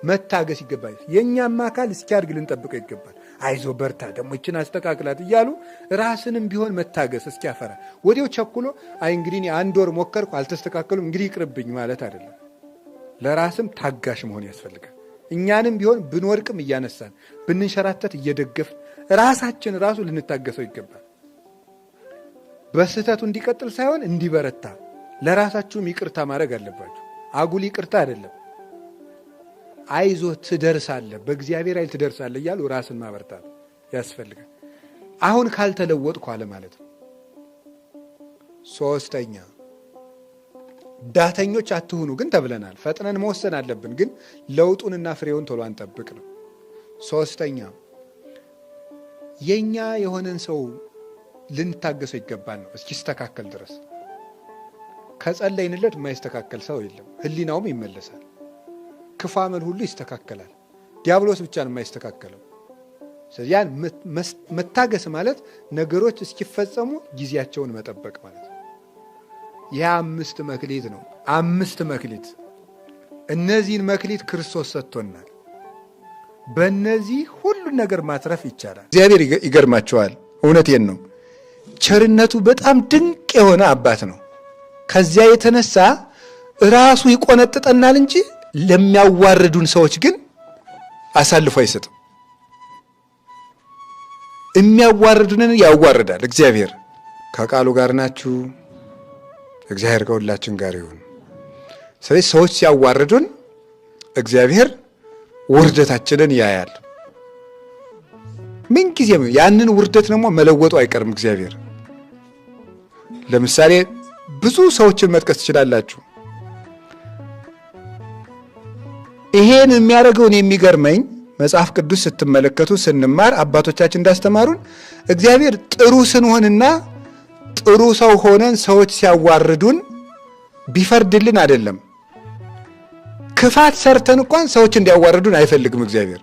መታገስ ይገባል። የእኛም አካል እስኪያድግ ልንጠብቀው ይገባል። አይዞ በርታ፣ ደግሞ ይችን አስተካክላት እያሉ ራስንም ቢሆን መታገስ እስኪያፈራ ወዲያው ቸኩሎ አይ እንግዲህ 1 ወር ሞከርኩ አልተስተካከሉም እንግዲህ ይቅርብኝ ማለት አይደለም። ለራስም ታጋሽ መሆን ያስፈልጋል። እኛንም ቢሆን ብንወድቅም እያነሳን ብንንሸራተት እየደገፍን ራሳችን ራሱ ልንታገሰው ይገባል። በስህተቱ እንዲቀጥል ሳይሆን እንዲበረታ ለራሳችሁም ይቅርታ ማድረግ አለባችሁ። አጉል ይቅርታ አይደለም። አይዞ ትደርሳለህ፣ በእግዚአብሔር ኃይል ትደርሳለህ እያሉ ራስን ማበርታት ያስፈልጋል። አሁን ካልተለወጥኩ አለ ማለት ነው። 3ኛ ዳተኞች አትሁኑ ግን ተብለናል። ፈጥነን መወሰን አለብን፣ ግን ለውጡንና ፍሬውን ቶሎ አንጠብቅ ነው። 3ኛ የኛ የሆነን ሰው ልንታገሰው ይገባል ነው እስኪስተካከል ድረስ። ከጸለይንለት የማይስተካከል ሰው የለም። ህሊናውም ይመለሳል። ክፉ አመል ሁሉ ይስተካከላል። ዲያብሎስ ብቻ ነው የማይስተካከለው። ስለዚህ ያን መታገስ ማለት ነገሮች እስኪፈጸሙ ጊዜያቸውን መጠበቅ ማለት ነው። ያ 5 መክሊት ነው። 5 መክሊት። እነዚህን መክሊት ክርስቶስ ሰጥቶናል። በእነዚህ ሁሉን ነገር ማትረፍ ይቻላል። እግዚአብሔር ይገርማቸዋል። እውነቴን ነው። ቸርነቱ በጣም ድንቅ የሆነ አባት ነው። ከዚያ የተነሳ ራሱ ይቆነጥጠናል እንጂ ለሚያዋርዱን ሰዎች ግን አሳልፎ አይሰጥም። የሚያዋርዱንን ያዋርዳል እግዚአብሔር። ከቃሉ ጋር ናችሁ። እግዚአብሔር ከሁላችን ጋር ይሁን። ስለዚህ ሰዎች ሲያዋርዱን እግዚአብሔር ውርደታችንን ያያል። ምን ጊዜም ያንን ውርደት ደግሞ መለወጡ አይቀርም እግዚአብሔር። ለምሳሌ ብዙ ሰዎችን መጥቀስ ትችላላችሁ። ይሄን የሚያደርገውን የሚገርመኝ መጽሐፍ ቅዱስ ስትመለከቱ ስንማር አባቶቻችን እንዳስተማሩን እግዚአብሔር ጥሩ ስንሆንና ጥሩ ሰው ሆነን ሰዎች ሲያዋርዱን ቢፈርድልን አይደለም። ክፋት ሰርተን እንኳን ሰዎች እንዲያዋርዱን አይፈልግም እግዚአብሔር።